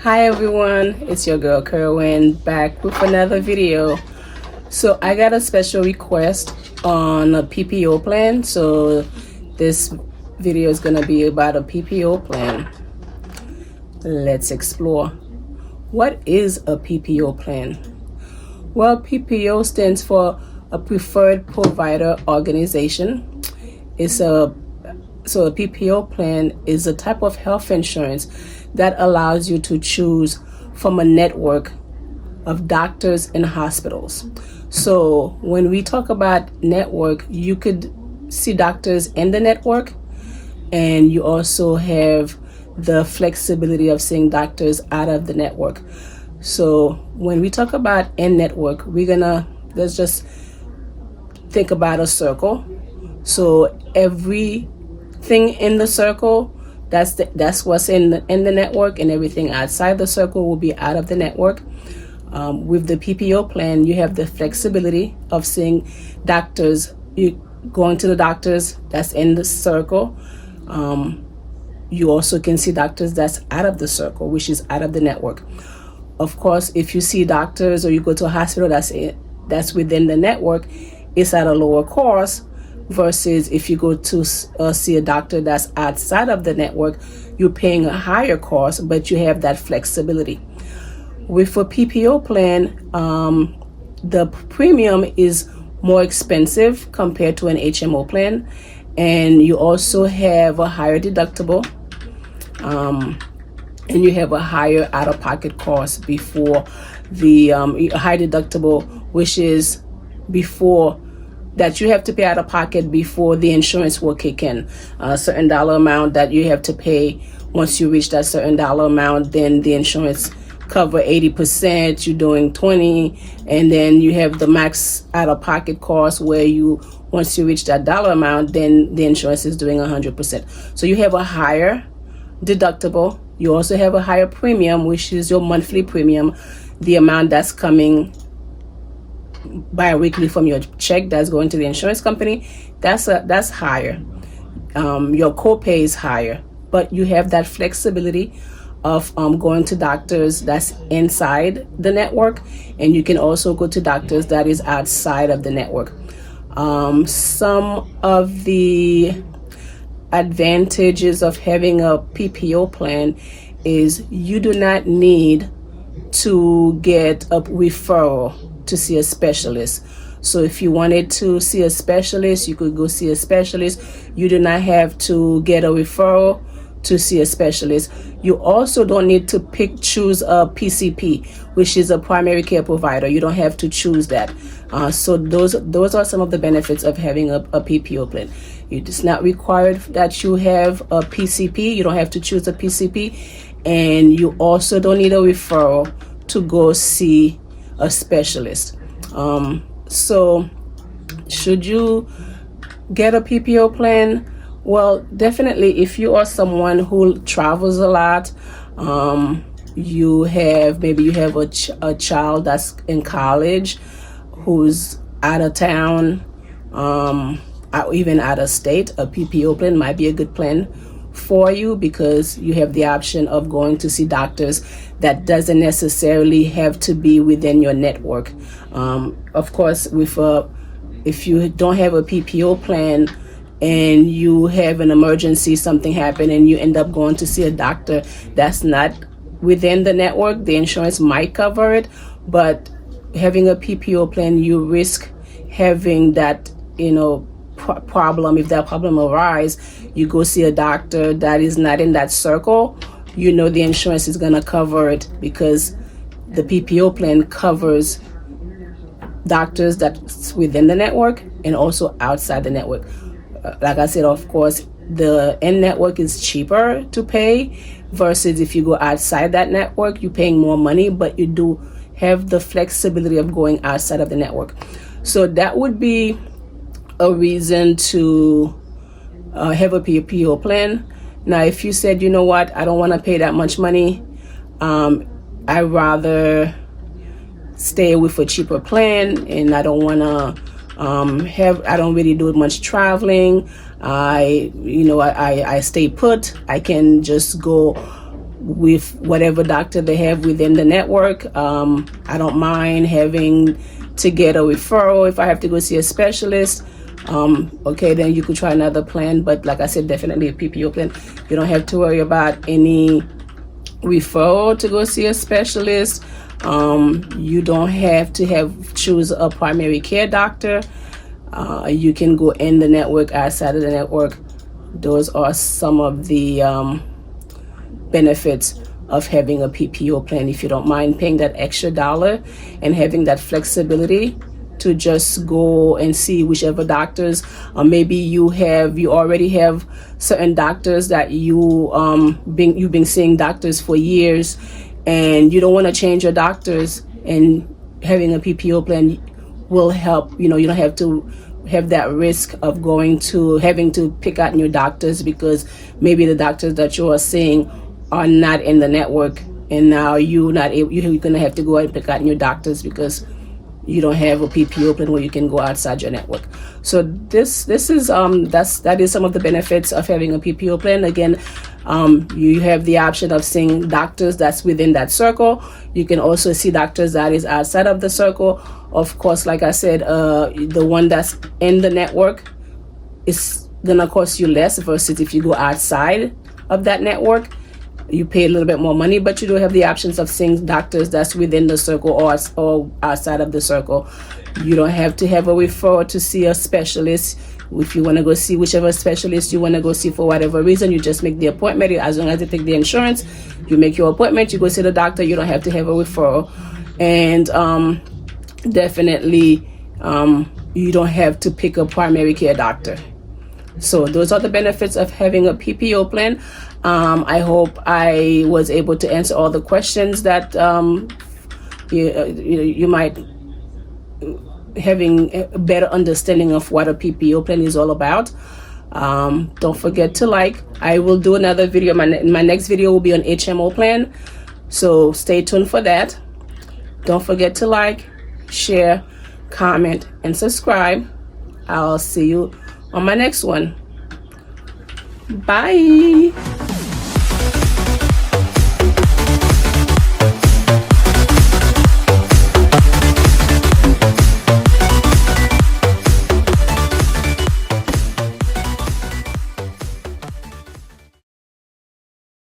Hi everyone, it's your girl Kerwin back with another video. So I got a special request on a PPO plan. So this video is going to be about a PPO plan. Let's explore. What is a PPO plan? Well, PPO stands for a preferred provider organization. So a PPO plan is a type of health insurance that allows you to choose from a network of doctors and hospitals. So when we talk about network, you could see doctors in the network, and you also have the flexibility of seeing doctors out of the network. So when we talk about in network, let's just think about a circle. So everything in the circle, that's what's in the network, and everything outside the circle will be out of the network. With the PPO plan, you have the flexibility of seeing doctors. You going to the doctors that's in the circle. You also can see doctors that's out of the circle, which is out of the network. Of course, if you see doctors or you go to a hospital that's within the network, it's at a lower cost, versus if you go to see a doctor that's outside of the network, you're paying a higher cost, but you have that flexibility. With a PPO plan, the premium is more expensive compared to an HMO plan, and you also have a higher deductible, and you have a higher out-of-pocket cost before the high deductible, which is before that you have to pay out of pocket before the insurance will kick in. A certain dollar amount that you have to pay. Once you reach that certain dollar amount, then the insurance cover 80%, you're doing 20, and then you have the max out of pocket cost where once you reach that dollar amount, then the insurance is doing 100%. So you have a higher deductible. You also have a higher premium, which is your monthly premium, the amount that's coming bi-weekly from your check that's going to the insurance company. That's higher. Your copay is higher, but you have that flexibility of going to doctors that's inside the network, and you can also go to doctors that is outside of the network. Some of the advantages of having a PPO plan is you do not need to get a referral to see a specialist. So if you wanted to see a specialist, you could go see a specialist. You do not have to get a referral to see a specialist. You also don't need to choose a PCP, which is a primary care provider. You don't have to choose that. So those are some of the benefits of having a PPO plan. It's not required that you have a PCP. You don't have to choose a PCP, and you also don't need a referral to go see a specialist. So should you get a PPO plan? Well, definitely if you are someone who travels a lot, you have a child that's in college who's out of town, or even out of state, a PPO plan might be a good plan for you, because you have the option of going to see doctors that doesn't necessarily have to be within your network. Of course, if you don't have a PPO plan and you have an emergency, something happened, and you end up going to see a doctor that's not within the network, the insurance might cover it. But having a PPO plan, you risk having that, problem. If that problem arises, you go see a doctor that is not in that circle, the insurance is going to cover it, because the PPO plan covers doctors that's within the network and also outside the network. Like I said, of course, the in-network is cheaper to pay, versus if you go outside that network, you're paying more money, but you do have the flexibility of going outside of the network. So that would be a reason to have a PPO plan. Now, if you said, you know what, I don't want to pay that much money, I'd rather stay with a cheaper plan, and I don't want to I don't really do much traveling. I stay put. I can just go with whatever doctor they have within the network. I don't mind having to get a referral if I have to go see a specialist. Okay, then you could try another plan, but like I said, definitely a PPO plan. You don't have to worry about any referral to go see a specialist. You don't have to choose a primary care doctor. You can go in the network, outside of the network. Those are some of the benefits of having a PPO plan. If you don't mind paying that extra dollar and having that flexibility to just go and see whichever doctors, or maybe you already have certain doctors that you've been seeing doctors for years, and you don't want to change your doctors, and having a PPO plan will help. You don't have to have that risk of having to pick out new doctors, because maybe the doctors that you are seeing are not in the network, and now you're gonna have to go out and pick out new doctors because you don't have a PPO plan where you can go outside your network. So that is some of the benefits of having a PPO plan. Again, you have the option of seeing doctors that's within that circle. You can also see doctors that is outside of the circle. Of course, like I said, the one that's in the network is gonna cost you less versus if you go outside of that network. You pay a little bit more money, but you do have the options of seeing doctors that's within the circle or outside of the circle. You don't have to have a referral to see a specialist. If you want to go see whichever specialist you want to go see for whatever reason, you just make the appointment. As long as you take the insurance, you make your appointment, you go see the doctor. You don't have to have a referral. And definitely, you don't have to pick a primary care doctor. So those are the benefits of having a PPO plan. I hope I was able to answer all the questions that you might having a better understanding of what a PPO plan is all about. Don't forget to like. I will do another video. My next video will be on HMO plan, so stay tuned for that. Don't forget to like, share, comment, and subscribe. I'll see you on my next one. Bye.